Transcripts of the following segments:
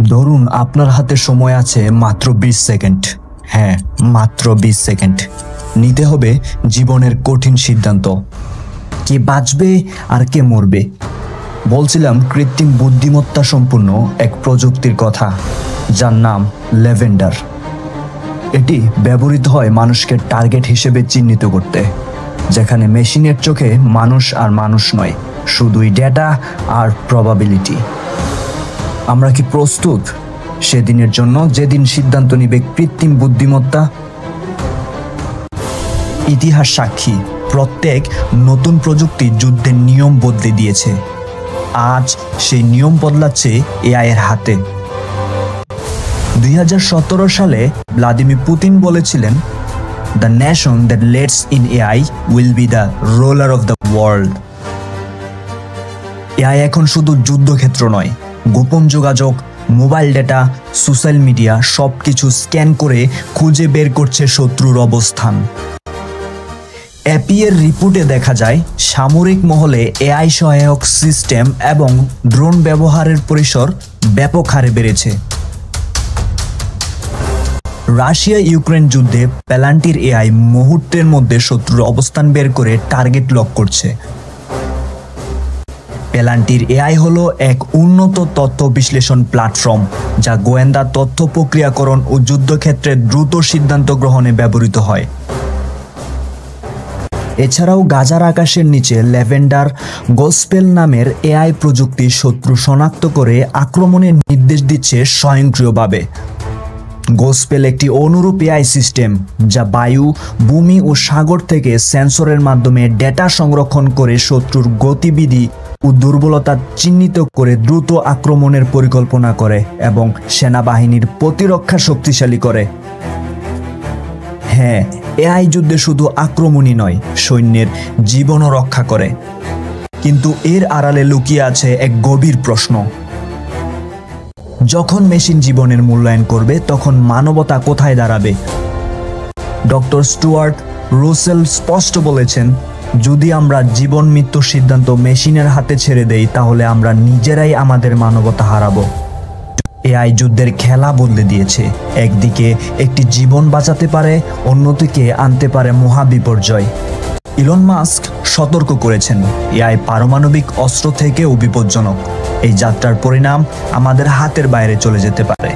ধরুন আপনার হাতে সময় আছে মাত্র 20 সেকেন্ড। হ্যাঁ, মাত্র 20 সেকেন্ড। নিতে হবে জীবনের কঠিন সিদ্ধান্ত, কে বাঁচবে আর কে মরবে। বলছিলাম কৃত্রিম বুদ্ধিমত্তা সম্পূর্ণ এক প্রযুক্তির কথা, যার নাম ল্যাভেন্ডার। এটি ব্যবহৃত হয় মানুষকে টার্গেট হিসেবে চিহ্নিত করতে, যেখানে মেশিনের চোখে মানুষ আর মানুষ নয়, শুধুই ডেটা আর প্রবাবিলিটি। আমরা কি প্রস্তুত সেদিনের জন্য যেদিন সিদ্ধান্ত নিবে কৃত্রিম বুদ্ধিমত্তা? ইতিহাস সাক্ষী, প্রত্যেক নতুন প্রযুক্তি যুদ্ধের নিয়ম বদলে দিয়েছে। আজ সেই নিয়ম বদলাচ্ছে এআই এর হাতে। 2017 সালে ভ্লাদিমির পুতিন বলেছিলেন, "the nation that let's in AI will be the roller of the world". AI এখন শুধু যুদ্ধক্ষেত্র নয়, গোপন যোগাযোগ, মোবাইল ডেটা, সোশ্যাল মিডিয়া সবকিছু স্ক্যান করে খুঁজে বের করছে শত্রুর অবস্থান। অ্যাপিএর রিপোর্টে দেখা যায় সামরিক মহলে এআই সহায়ক সিস্টেম এবং ড্রোন ব্যবহারের পরিসর ব্যাপক হারে বেড়েছে। রাশিয়া ইউক্রেন যুদ্ধে প্যালান্টির এআই মুহূর্তের মধ্যে শত্রুর অবস্থান বের করে টার্গেট লক করছে। প্যালান্টির এআই হলো এক উন্নত তথ্য বিশ্লেষণ প্ল্যাটফর্ম, যা গোয়েন্দা তথ্য প্রক্রিয়াকরণ ও যুদ্ধক্ষেত্রে দ্রুত সিদ্ধান্ত গ্রহণে ব্যবহৃত হয়। এছাড়াও গাজার আকাশের নিচে ল্যাভেন্ডার গোস্পেল নামের এআই প্রযুক্তি শত্রু শনাক্ত করে আক্রমণের নির্দেশ দিচ্ছে স্বয়ংক্রিয়ভাবে। গোস্পেল একটি অনুরূপ এআই সিস্টেম, যা বায়ু, ভূমি ও সাগর থেকে সেন্সরের মাধ্যমে ডেটা সংরক্ষণ করে শত্রুর গতিবিধি ও দুর্বলতা চিহ্নিত করে দ্রুত আক্রমণের পরিকল্পনা করে এবং সেনাবাহিনীর প্রতিরক্ষা শক্তিশালী করে। হ্যাঁ, এআই যুদ্ধে শুধু আক্রমণই নয়, সৈন্যের জীবনও রক্ষা করে। কিন্তু এর আড়ালে লুকিয়ে আছে এক গভীর প্রশ্ন। যখন মেশিন জীবনের মূল্যায়ন করবে, তখন মানবতা কোথায় দাঁড়াবে? ডক্টর স্টুয়ার্ট রুসেল স্পষ্ট বলেছেন, যদি আমরা জীবন মৃত্যুর সিদ্ধান্ত মেশিনের হাতে ছেড়ে দেই, তাহলে আমরা নিজেরাই আমাদের মানবতা হারাবো। এআই যুদ্ধের খেলা বদলে দিয়েছে। একদিকে একটি জীবন বাঁচাতে পারে, অন্যদিকে আনতে পারে মহাবিপর্যয়। ইলন মাস্ক সতর্ক করেছেন, এআই পারমাণবিক অস্ত্র থেকেও বিপজ্জনক। এই যাত্রার পরিণাম আমাদের হাতের বাইরে চলে যেতে পারে।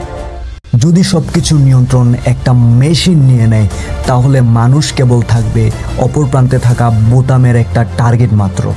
যদি সবকিছু নিয়ন্ত্রণ একটা মেশিন নিয়ে নেয়, তাহলে মানুষ কেবল থাকবে অপর প্রান্তে থাকা বোতামের একটা টার্গেট মাত্র।